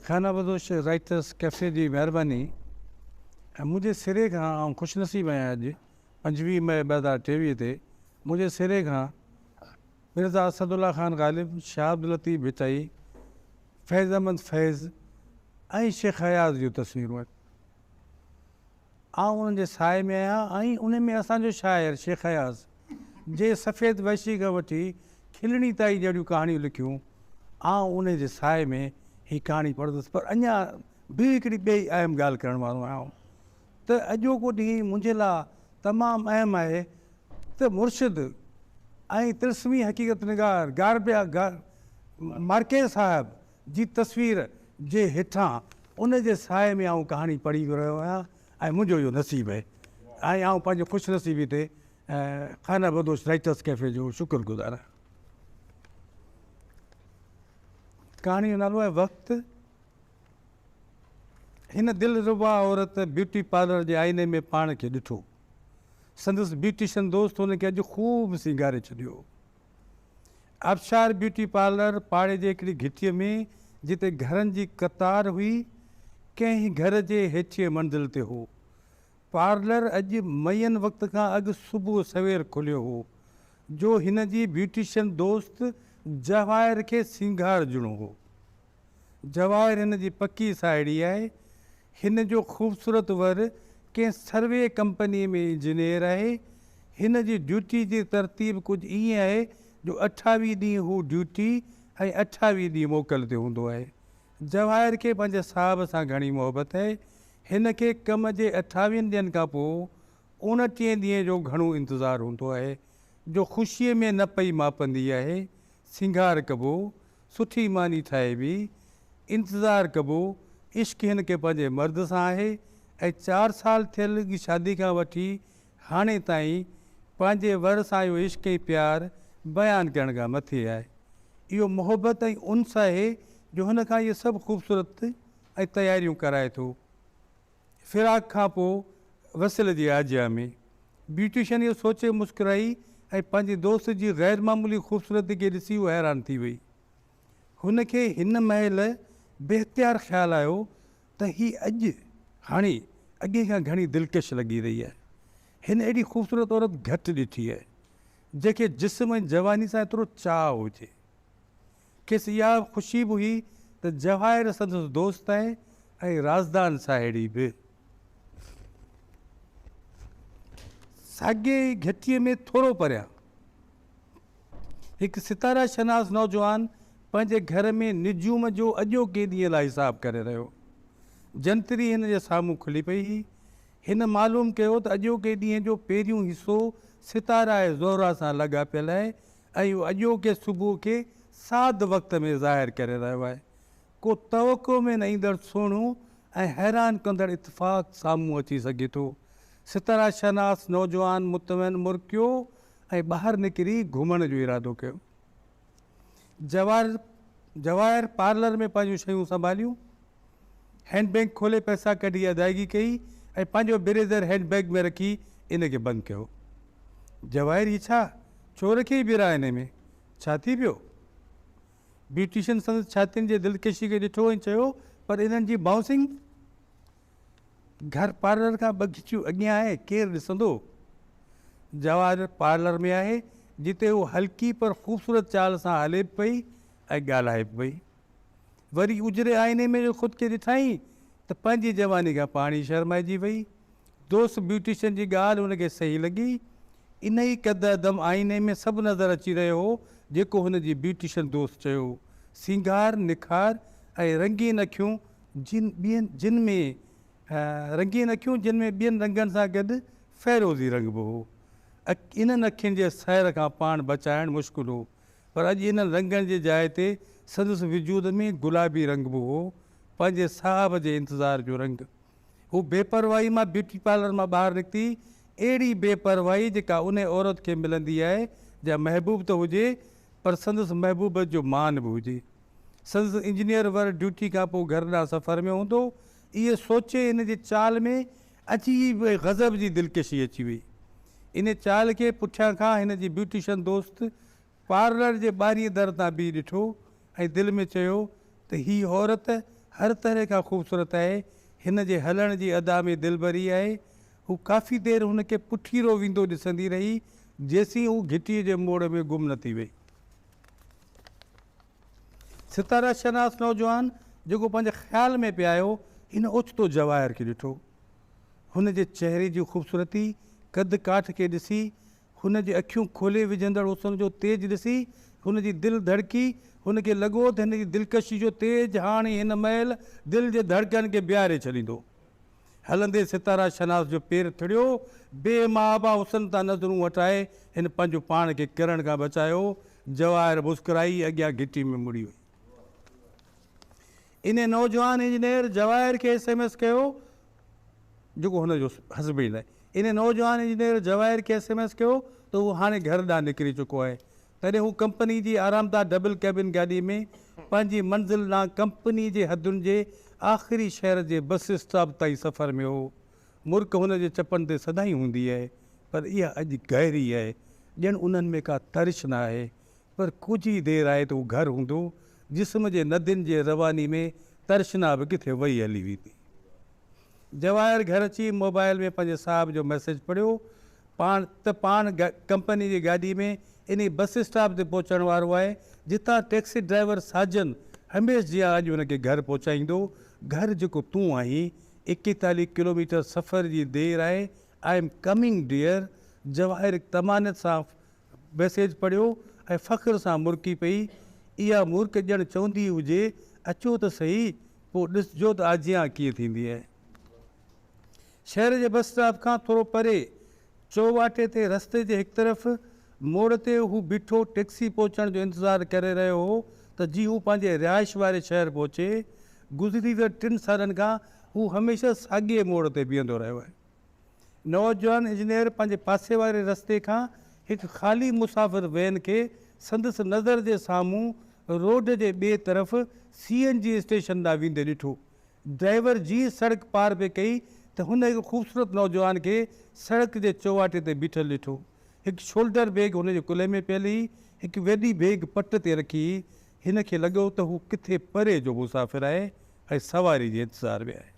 खाना बदोश writers cafe जी महिरबानी। मुंहिंजे सिरे खां आउं ख़ुशनसीब आहियां। अॼु 25 मई 2023 ते मुंहिंजे सिरे खां मिर्ज़ा असदुल्ला ख़ान ग़ालिब, शाह अब्दुल लतीफ़ भिटाई, फैज़ अहमद फैज़ ऐं शेख हयाज़ जूं तस्वीरूं आहिनि। आउं उन्हनि जे साए में आहियां ऐं उन में असांजो शाइर शेख हयाज़ जे सफ़ेद वैशी खां वठी खिलणी ताईं जहिड़ियूं कहाणियूं लिखियूं, आउं उन जे साए में हीअ कहाणी पढ़ंदुसि। पर अञा बि हिकिड़ी ॿी अहम ॻाल्हि करण वारो आहियां त अॼोको ॾींहुं मुंहिंजे लाइ तमामु अहम आहे त मुर्शिद ऐं तिलस्मी हक़ीक़त निगार मार्केज़ साहिब जी तस्वीर जे हेठां उन जे साए में आउं कहाणी पढ़ी रहियो आहियां ऐं मुंहिंजो इहो नसीबु आहे। ऐं आउं पंहिंजो ख़ुशनसीबी ते खाना बदोश राइटर्स कैफ़े जो शुक्रगुज़ार आहियां। कहाणी जो नालो आहे वक़्तु। हिन दिलरुबा औरत ब्यूटी पार्लर जे आईने में पाण खे ॾिठो। संदसि ब्यूटिशन दोस्त हुनखे अॼु ख़ूब सिंगारे छॾियो। आबशार ब्यूटी पार्लर पाड़े जे हिकिड़ी घिटीअ में जिते घरनि जी कतार हुई, कंहिं घर जे हेठिए मंज़िल ते हो। पार्लर अॼु मयन वक़्त खां अॻु सुबुह सवेर खुलियो हो जो हिन जी ब्यूटिशन दोस्त जवाहिर खे सिंगार ॾियणो हो। जवाहिर हिन जी पकी साहेड़ी आहे। हिन जो ख़ूबसूरत वर कंहिं सर्वे कंपनीअ में इंजीनियर आहे। हिन जी ड्यूटी जी तरतीब कुझु ईअं आहे जो 28 ॾींहं हू ड्यूटी ऐं 28 ॾींहं मोकल ते हूंदो आहे। जवाहिर खे पंहिंजे साहब सां घणी मोहबत आहे। हिन खे कम जे 28 ॾींहंनि खां पोइ 29 ॾींहं जो घणो इंतज़ारु हूंदो आहे जो ख़ुशीअ में न पई मापंदी आहे। सिंगार कबो, सुठी मानी ठाहिबी, इंतज़ारु कबो। इश्क हिन खे पंहिंजे मर्द सां आहे ऐं 4 साल थियल शादी खां वठी हाणे ताईं पंहिंजे वर सां इहो इश्क ऐं प्यारु बयानु करण खां मथे आहे। इहो मोहबत ऐं उन्स आहे जो हुन खां इहे सभु ख़ूबसूरत ऐं तयारियूं कराए थो। फिराक खां पोइ वसिल जी आजिया में ब्यूटिशन इहो सोचे मुस्कुराई ऐं पंहिंजे दोस्त जी ग़ैर मामूली ख़ूबसूरती खे ॾिसी उहा हैरान थी वई। हुनखे हिन महिल बेख्तियार ख़्यालु आयो त हीअ अॼु हाणे अॻे खां घणी दिलकश लॻी रही आहे। हिन एॾी ख़ूबसूरत औरत घटि ॾिठी आहे जंहिंखे जिस्म ऐं जवानी सां एतिरो चाउ हुजे। खेसि इहा ख़ुशी बि हुई त जवाहिर संदसि दोस्त आहे ऐं राज़दान साहेड़ी बि। साॻे घिटीअ में थोरो परियां हिकु सितारा शनास नौजवान पंहिंजे घर में निजूम जो अॼोके ॾींहं लाइ हिसाबु करे रहियो। जंतरी हिन जे साम्हूं खुली पई हुई। हिन मालूम कयो त अॼोके ॾींहं जो पहिरियों हिसो सितारा ऐं ज़ोहरा सां लॻापियल आहे ऐं इहो अॼोके सुबुह खे साद वक़्त में ज़ाहिर करे रहियो आहे। को तवको में न ईंदड़ सुहिणो ऐं हैरान कंदड़ इतफ़ाक़ साम्हूं अची सघे थो। सितारा शनास नौजवान मुतमइन मुर्कियो ऐं ॿाहिरि निकिरी घुमण जो इरादो कयो। जवाहिर पार्लर में पंहिंजूं शयूं संभालियूं, हैंडबैग खोले पैसा कढी अदायगी कई ऐं पंहिंजो ब्रेज़र हैंडबैग में रखी इन खे बंदि कयो। जवाहिर ही छो रखी बिरा हिन में, छा थी पियो? ब्यूटिशन संदसि छातियुनि जे दिलकशी खे ॾिठो ऐं चयो, पर इन्हनि जी बाउंसिंग घर पार्लर खां 2 घिटियूं अॻियां आहे, केरु ॾिसंदो? जवाहिर पार्लर में आहे जिते हू हल्की पर ख़ूबसूरत चाल सां हले पई ऐं ॻाल्हाए पई। वरी उजरे आईने में जो ख़ुदि खे ॾिठाई त पंहिंजी जवानी खां पाणी शर्माइजी वई। दोस्त ब्यूटिशन जी ॻाल्हि हुनखे सही लॻी। इन ई कदम आईने में सभु नज़र अची रहियो हो जेको हुन जी ब्यूटिशन दोस्त चयो। सिंगार, निखार ऐं रंगीन अखियूं जिन में ॿियनि रंगनि सां गॾु फ़ैरोज़ी रंग बि हो। इन्हनि अखियुनि जे सैर खां पाण बचाइणु मुश्किल हो, पर अॼु इन्हनि रंगनि जे जाइ ते संदसि वजूद में गुलाबी रंग बि हो, पंहिंजे साहब जे इंतज़ार जो रंग। हू बेपरवाही मां ब्यूटी पार्लर मां ॿाहिरि निकिती, अहिड़ी बेपरवाही जेका उन औरत खे मिलंदी आहे जा महबूब त हुजे पर संदसि महबूब जो मान बि हुजे। संदसि इंजीनियर वर ड्यूटी खां पोइ घर ॾांहुं सफ़र में हूंदो। इहे सोचे हिन जे चाल में अजीब गज़ब जी दिलकशी अची वई। इन चाल खे पुठियां खां हिन जी ब्यूटिशन दोस्त पार्लर जे ॿारीअ दर तां बीह ॾिठो ऐं दिलि में चयो त हीअ औरत हर तरह का ख़ूबसूरत आहे। हिन जे हलण जी अदा में दिलबरी आहे। हू काफ़ी देरि हुनखे पुठीरो वेंदो ॾिसंदी रही जेसीं हू घिटीअ जे मोड़ में गुम न थी वई। सितारा शनास नौजवान जेको पंहिंजे ख़्याल में पिया आयो, हिन ओचितो जवाहिर खे ॾिठो। हुन जे चहिरे जी ख़ूबसूरती, कद काठ खे ॾिसी, हुन जे अखियूं खोले विझंदड़ हुस्न जो तेज ॾिसी हुन जी दिलि धड़की। हुनखे लॻो त हिन जी दिलकशी जो तेज हाणे हिन महिल दिलि जे धड़कन खे बिहारे छॾींदो। हलंदे सितारा शनास जो पेर थिड़ियो। बेमाबा हुस्न तां नज़रूं हटाए हिन पंहिंजो पाण खे किरण खां बचायो। जवाहिर मुस्कुराई अॻियां घिटी में मुड़ी वई। इन नौजवान इंजीनियर जवाहिर खे SMS कयो, जेको हुनजो हस्बैंड आहे। इन नौजवान इंजीनियर जवाहिर खे SMS कयो त उहो हाणे घर ॾांहुं निकिरी चुको आहे। तॾहिं हू कंपनी जी आरामदाह डबल कैबिन गाॾी में पंहिंजी मंज़िल ॾांहुं कंपनी जे हदुनि जे आख़िरी शहर जे बस स्टॉप ताईं सफ़र में हो। मुर्क हुन जे चपनि ते सदाईं हूंदी आहे, पर इहा अॼु गहरी आहे। ॼण उन्हनि में का तरिश न आहे, पर कुझु ई देरि आहे त उहो घरु हूंदो। जिस्म जे नदियुनि जे रवानी में तरिशना बि किथे वही हली वेंदी। जवाहिर घर अची मोबाइल में पंहिंजे साहिब जो मैसेज पढ़ियो। पाण कंपनी जी गाॾी में इन बस स्टॉप ते पहुचण वारो आहे, जितां टैक्सी ड्राइवर साजन हमेशह जीअं अॼु हुनखे घरु पहुचाईंदो। घरु जेको तूं आहीं, 41 किलोमीटर सफ़र जी देरि आहे। I am coming dear. जवाहिर तमानत सां मैसेज पढ़ियो ऐं फ़ख्र सां मुर्की पई। इहा मुर्क ॼण चवंदी हुजे, अचो त सही, पोइ ॾिसजो त आजियां कीअं थींदी आहे। शहर जे बस स्टॉप खां थोरो परे चौवाटे ते रस्ते जे हिकु तरफ़ मोड़ ते हू बीठो टैक्सी पहुचण जो इंतज़ारु करे रहियो हो त जी हू पंहिंजे रिहाइश वारे शहर पहुचे। गुज़री वियल 3 सालनि खां हू हमेशह साॻिए मोड़ ते बीहंदो रहियो आहे। नौजवान इंजीनियर पंहिंजे पासे वारे रस्ते खां हिकु ख़ाली मुसाफ़िर वैन खे संदसि नज़र जे साम्हूं रोड जे ॿिए तरफ़ CNG स्टेशन ॾांहुं वेंदे ॾिठो। ड्राइवर जीअं सड़क पार पे कई त हुन हिकु ख़ूबसूरत नौजवान खे सड़क जे चौवाटे ते बीठल ॾिठो। हिकु शोल्डर बैग हुनजे कुल्हे में पियल हुई, हिकु वॾी बैग पट ते रखी। हिन खे लॻो त हू किथे परे जो मुसाफ़िर आहे ऐं सवारी जे इंतज़ार में आहे।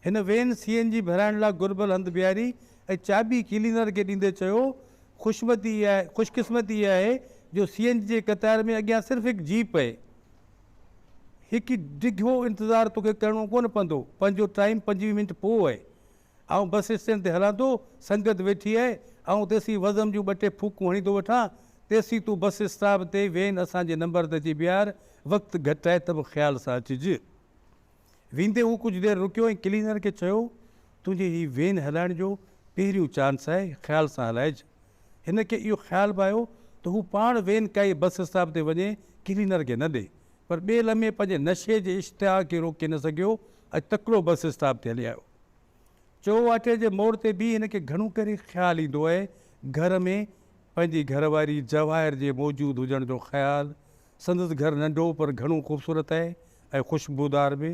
हिन वैन CNG भराइण लाइ घुर्बल हंधि बीहारी ऐं चाबी क्लीनर खे ॾींदे चयो, ख़ुशकिस्मती आहे जो CNG जे क़तार में अॻियां सिर्फ़ु हिकु जीप आहे। हिकु डिघो इंतज़ारु तोखे करिणो कोन पवंदो। पंहिंजो टाइम 25 मिंट पोइ आहे। ऐं बस स्टैंड ते हलां थो, संगत वेठी आहे, ऐं तेसीं वज़म जूं 2 टे फूकूं हणी थो वठां। तेसीं तूं बस स्टॉप ते वैन असांजे नंबर ते अची बीहार। वक़्तु घटि आहे त बि ख़्याल सां अचिजे। वेंदे हू कुझु देरि रुकियो ऐं क्लीनर खे चयो, तुंहिंजी हीअ वैन हलाइण जो पहिरियों चांस आहे, ख़्याल सां हलाइजे। हिन खे इहो ख़्यालु बि आयो त हू पाण वैन काई बस स्टॉप ते वञे, क्लीनर खे न ॾे, पर ॿिए लम्हे पंहिंजे नशे जे इश्तिहा खे रोके न सघियो ऐं तकिड़ो बस स्टॉप ते हली आयो। चौवाटे जे मोड़ ते बि हिन खे घणो करे ख़्यालु ईंदो आहे। घर में पंहिंजी घरवारी जवाहिर जे मौजूदु हुजण जो ख़्यालु। संदसि घरु नंढो पर घणो ख़ूबसूरत आहे ऐं ख़ुशबूदार बि।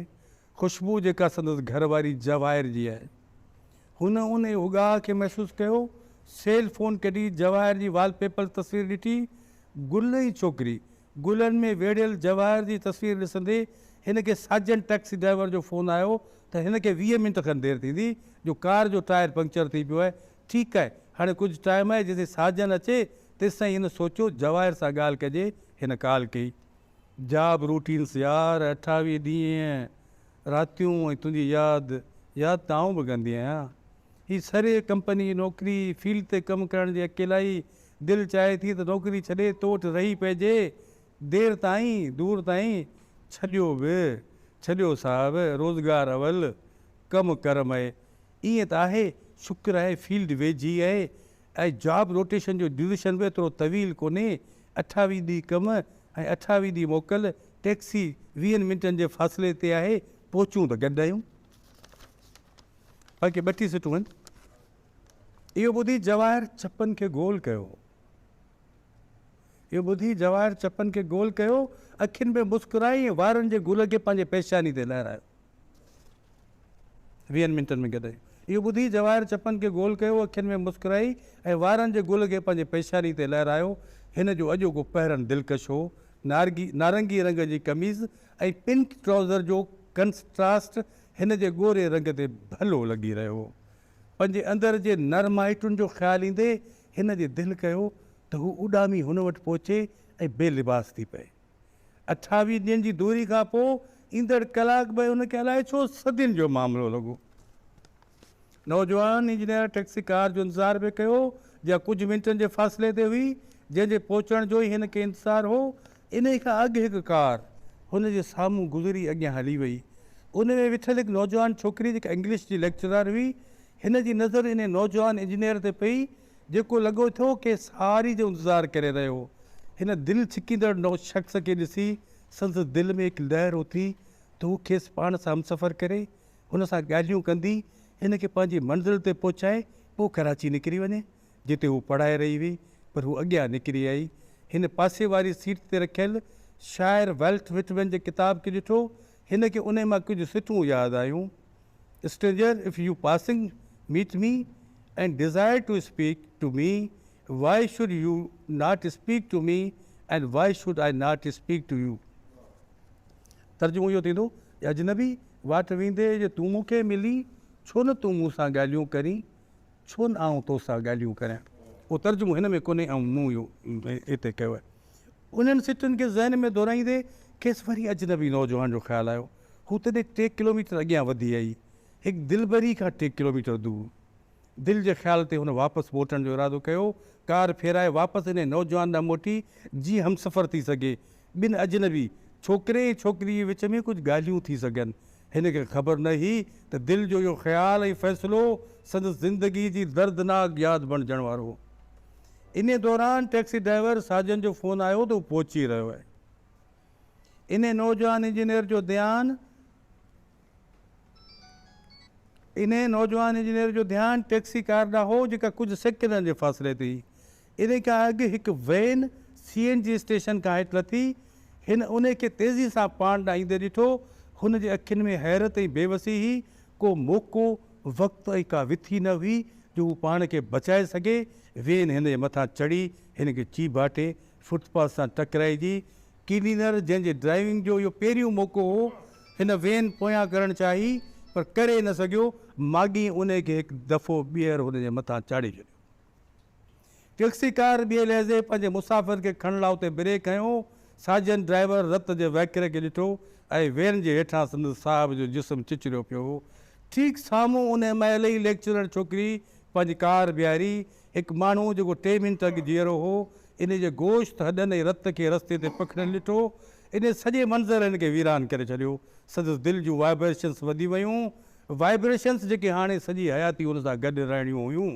ख़ुशबू जेका संदसि घरवारी जवाहिर जी आहे। हुन उन उगाह खे महसूसु कयो। सेल फोन कढी जवाहिर जी वॉलपेपर तस्वीर ॾिठी। गुल ई छोकिरी, गुलनि में वेढ़ियल जवाहिर जी तस्वीर ॾिसंदे हिन खे साजन टैक्सी ड्राइवर जो फ़ोन आयो त हिन खे 20 मिंट खनि देरि थींदी, जो कार जो टायर पंक्चर थी पियो आहे। ठीकु आहे, हाणे कुझु टाइम आहे, जेसिताईं साजन अचे तेसिताईं हिन सोचियो जवाहिर सां ॻाल्हि कजे। हिन कॉल कई, जॉब रूटीन्स यार, 28 ॾींहं, रातियूं ऐं तुंहिंजी यादि त आऊं बि कंदी आहियां। हीअ सरे कंपनी जी नौकिरी, फील्ड ते कमु करण जी अकेलाई, दिलि चाहे थी त नौकिरी छॾे तो वटि रही पइजे, देरि ताईं दूरि ताईं। छॾियो साहिबु, रोज़गार अवल, कमु करम आहे। ईअं त आहे, शुक्र आहे फील्ड वेझी आहे ऐं जॉब रोटेशन जो ड्यूरेशन बि एतिरो तवील कोन्हे। 28 ॾींहं कमु ऐं 28 ॾींहं मोकल। टैक्सी 20 मिंटनि जे फ़ासिले ते आहे, पहुचूं त गॾु आहियूं। बाक़ी 32 सीटूं आहिनि। इहो ॿुधी जवाहिर चपनि खे गोल कयो। अखियुनि में मुस्कुराई ऐं वारनि जे गुल खे पंहिंजे पेशानी ते लहरायो। 20 मिंटनि में गॾु आहियूं। इहो ॿुधी जवाहिर चपनि खे गोल कयो, अखियुनि में मुस्कुराई ऐं वारनि जे गुल खे पंहिंजे पेशानी ते लहरायो। हिन जो अॼोको पहिरनि दिलकश हो। नारंगी रंग जी कमीज़ ऐं पिंक ट्राउज़र जो कंट्रास्ट हिन जे ॻोरे रंग ते भलो लॻी रहियो हो। पंहिंजे अंदरि जे नरमाइटुनि जो ख़्यालु ईंदे हिन जे दिलि कयो त हू उॾामी हुन वटि पहुचे ऐं बेलिबास थी पए। 28 ॾींहंनि जी दूरी खां पोइ ईंदड़ कलाक बि हुनखे अलाए छो सदियुनि जो मामिलो लॻो। नौजवान इंजीनियर टैक्सी कार जो इंतज़ारु बि कयो या कुझु मिंटनि जे फ़ासिले ते हुई, जंहिंजे पहुचण जो ई हिन खे इंतज़ारु हो। इन खां अॻु हिकु कार हुन जे साम्हूं गुज़री अॻियां हली वई। उन में वेठल हिकु नौजवान छोकिरी जेका इंग्लिश जी लेक्चरर हुई, हिन जी नज़र इन नौजवान इंजीनियर ते पई जेको लॻो थियो कि सारी जो इंतज़ारु करे रहियो हो। हिन दिलि छिकींदड़ शख़्स खे ॾिसी संदसि दिलि में हिकु लहर उथी त हू खेसि पाण सां हमसफ़र करे हुन सां ॻाल्हियूं कंदी, हिन खे पंहिंजी मंज़िल ते पहुचाए पोइ कराची निकिरी वञे जिते हू पढ़ाए रही हुई। पर हू अॻियां निकिरी आई। हिन पासे वारी सीट ते रखियल शाइर वेल्ट विटमैन जे किताब खे ॾिठो। हिन खे उन मां कुझु सिटूं यादि आयूं। Stranger, if U passing meet me and desire to speak to me, why should you not speak to me and why should I not speak to you? तर्जुमो इहो थींदो, अजनबी वाट वेंदे जे तूं मूंखे मिली, छो न तूं मूं सां ॻाल्हियूं करी, छो न आउं तो सां ॻाल्हियूं करियां। उहो तर्जुमो हिन में कोन्हे ऐं मूं इहो हिते कयो आहे। उन्हनि सिटुनि खे ज़हन में दोहराईंदे खेसि वरी अजनबी नौजवान जो ख़्यालु आयो। हू तॾहिं 3 किलोमीटर अॻियां वधी आई, हिकु दिलबरी खां 3 किलोमीटर दूर। दिलि जे ख़्याल ते हुन वापसि मोटण जो इरादो कयो। कार फेराए वापसि इन नौजवान ॾांहुं मोटी जीअं हमसफ़र थी सघे। ॿिनि अजनबी छोकिरे ऐं छोकिरी जे विच में कुझु ॻाल्हियूं थी सघनि। हिन खे ख़बर न हुई त दिलि जो इहो ख़्यालु ऐं फ़ैसिलो संदसि ज़िंदगी जी दर्दनाक यादि बणिजण वारो हो। इन दौरान टैक्सी ड्राइवर साजन जो फ़ोन आयो त हू पहुची रहियो आहे। इन नौजवान इंजीनियर जो ध्यानु टैक्सी कार ॾांहुं हो जेका कुझु सेकंडनि जे फ़ासिले ते हुई। इन खां अॻु हिकु वैन CNG स्टेशन खां हेठि लथी। हिन उन खे तेज़ी सां पाण ॾांहुं ईंदे ॾिठो। हुन जे अखियुनि में हैरत ऐं बेवसी हुई। को मौक़ो, वक़्तु ऐं का विथी न हुई जो हू पाण खे बचाए सघे। वैन हिन जे मथां चढ़ी हिन खे चीबाटे फुटपाथ सां टकराइजी। क्लीनर जंहिंजे ड्राइविंग जो इहो पहिरियों मौक़ो हो, हिन वैन पोयां करणु चाही पर करे न सघियो। माॻी उन खे हिकु दफ़ो ॿीहर हुन जे मथां चाढ़े छॾियो। टैक्सी कार ॿिए लहज़े पंहिंजे मुसाफ़िर खे खणण लाइ उते ब्रेक हयो। साजन ड्राइवर रत जे वहकिरे खे ॾिठो ऐं वैन जे हेठां संदसि साहिब जो जिस्म चिचरियो पियो हो। ठीकु साम्हूं उन महिल ई लेक्चरर छोकिरी पंहिंजी कार बीहारी। हिकु माण्हू जेको 3 मिंट अॻु जीअरो हो, इन जे गोश्त, हॾनि ऐं रत खे रस्ते ते पखिड़ियल ॾिठो। इन सॼे मंज़र हिन खे वीरान करे छॾियो। संदसि दिलि जूं वाइब्रेशन्स वधी वियूं, वाइब्रेशन्स जेके हाणे सॼी हयाती हुन सां गॾु रहणियूं हुयूं।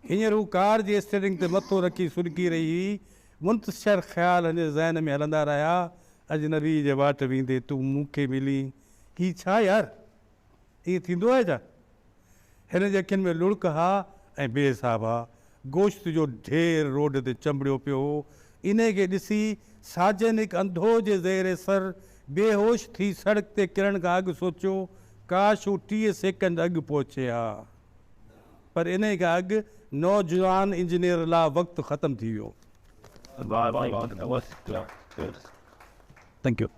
हींअर हू कार जे स्टीयरिंग ते मथो रखी सुॾकी रही हुई। मुंतशिर ख़्याल हिन ज़हन में हलंदा रहिया। अजनबी जे वाट वेंदे तूं मूंखे मिली, हीउ छा यार, ईअं थींदो आहे छा? हिन जे अखियुनि में लुड़क हा ऐं बेहिसाब हा। गोश्त जो ढेर रोड ते चंबड़ियो पियो हो। इन खे ॾिसी साजन हिकु अंधो जे ज़ेर सर बेहोश थी सड़क ते किरण खां अॻु सोचियो, काश हू 30 सेकंड अॻु पहुचे हा। पर इन खां अॻु नौजवान इंजीनियर लाइ वक़्तु ख़तमु थी वियो। Thank you.